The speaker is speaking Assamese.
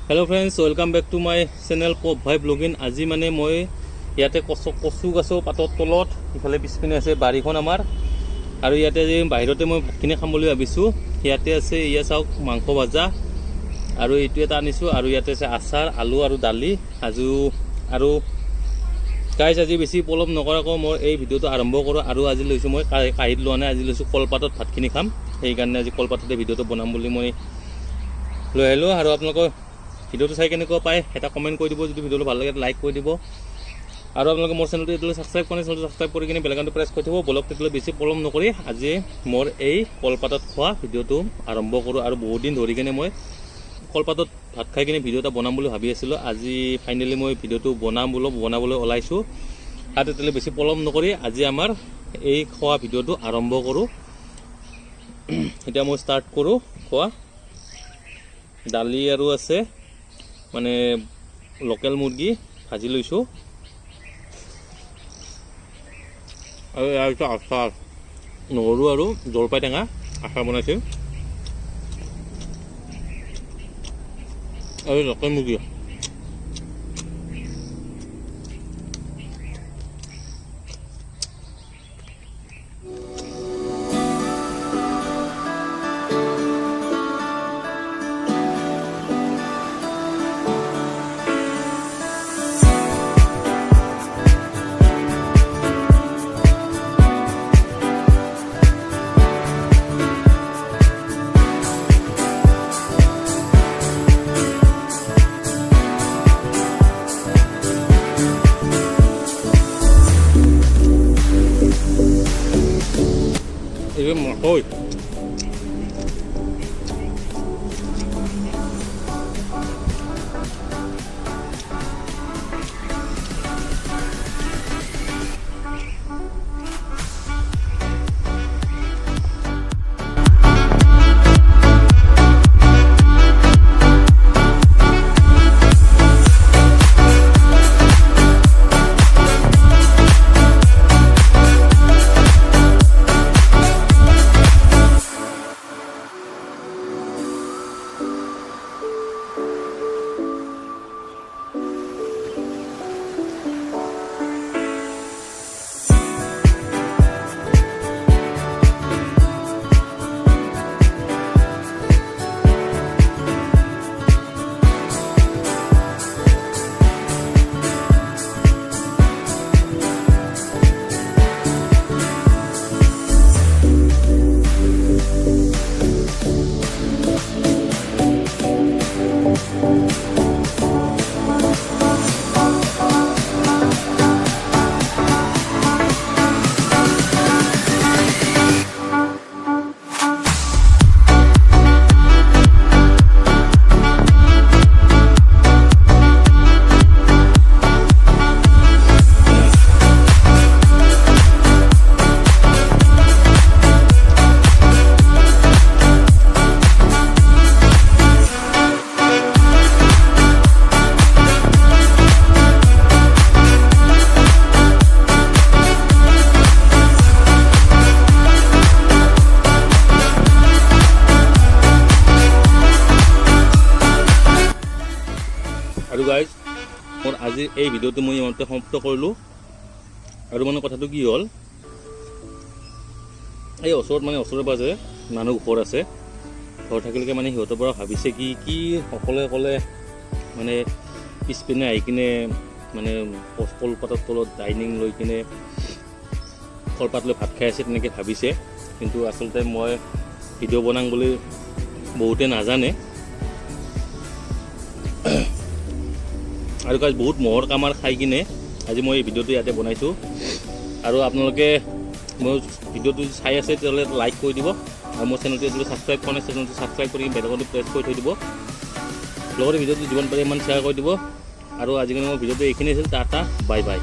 Hello friends, welcome back to my channel पप भाई ब्लॉगिंग। आज माने मैं इते कचु गछर पातर तलत इफाले पिछपिने आछे बारीखन आमार और इते बाहिरते मैं भातखिनि खाम बुली भाबिछु। इते आछे इया चाওক मांस भाजा और एटु एटा आनिछु और इते आछे आचार आलू और दाली आजु और गाइस आज बेसि पलम नकराको मैं এই ভিডিওটো आरम्भ करो और आज लैछु मैं काहित लोৱা নাই। आज लैछु कलपातत भातखिनि खाम, সেইকাৰণে आज कलपातते ভিডিওটো বনাম বুলি মই লৈ আহিলোঁ। আৰু আপোনালোকৰ ভিডিওটো চাই কেনেকুৱা পায় এটা কমেণ্ট কৰি দিব, যদি ভিডিওটো ভাল লাগে লাইক কৰি দিব আৰু আপোনালোকে মোৰ চেনেলটো এতিয়ালৈ ছাবস্ক্ৰাইব কৰা নাই, চেনেলটো ছাবস্ক্ৰাইব কৰি কিনে বেল আইকনটো প্ৰেছ কৰি থ'ব। ব্লগ তেতিয়ালৈ বেছি পলম নকৰি আজি মোৰ এই কলপাতত খোৱা ভিডিওটো আৰম্ভ কৰোঁ। আৰু বহুত দিন ধৰি কিনে মই কলপাতত ভাত খাই কিনে ভিডিও এটা বনাম বুলি ভাবি আছিলোঁ। আজি ফাইনেলি মই ভিডিওটো বনাবলৈ ওলাইছোঁ। আৰু তেতিয়ালৈ বেছি পলম নকৰি আজি আমাৰ এই খোৱা ভিডিওটো আৰম্ভ কৰোঁ। এতিয়া মই ষ্টাৰ্ট কৰোঁ খোৱা। দালি আৰু আছে মানে লোকেল মুৰ্গী ভাজি লৈছোঁ আৰু ইয়াৰ পিছত আচাৰ নহৰু আৰু জলপাই টেঙা আচাৰ বনাইছোঁ আৰু লোকেল মুৰ্গী। Ini makoy. আৰু গাইজ মোৰ আজি এই ভিডিওটো মই ইমানতে সমাপ্ত কৰিলোঁ। আৰু মানে কথাটো কি হ'ল, এই ওচৰত মানে ওচৰে পাজৰে মানুহ ঘৰ আছে, ঘৰ থাকিলেকে মানে সিহঁতৰ পৰা ভাবিছে কি সকলে মানে পিছপিনে আহি কিনে মানে কলপাতৰ তলত ডাইনিং লৈ কিনে কলপাত লৈ ভাত খাই আছে তেনেকৈ ভাবিছে। কিন্তু আচলতে মই ভিডিঅ' বনাম বুলি বহুতে নাজানে। আৰু গাইজ বহুত মহৰ কামাৰ খাই কিনে আজি মই এই ভিডিঅ'টো ইয়াতে বনাইছোঁ। আৰু আপোনালোকে মোৰ ভিডিঅ'টো চাই আছে তেতিয়াহ'লে লাইক কৰি দিব আৰু মোৰ চেনেলটো যদি ছাবস্ক্ৰাইব কৰা নাই চেনেলটো ছাবস্ক্ৰাইব কৰি বেল আইকনটো প্ৰেছ কৰি থৈ দিব। লগতে ভিডিঅ'টো যিমান পাৰে ইমান শ্বেয়াৰ কৰি দিব। আৰু আজিকালি মোৰ ভিডিঅ'টো এইখিনি আছিল। Tata bye bye.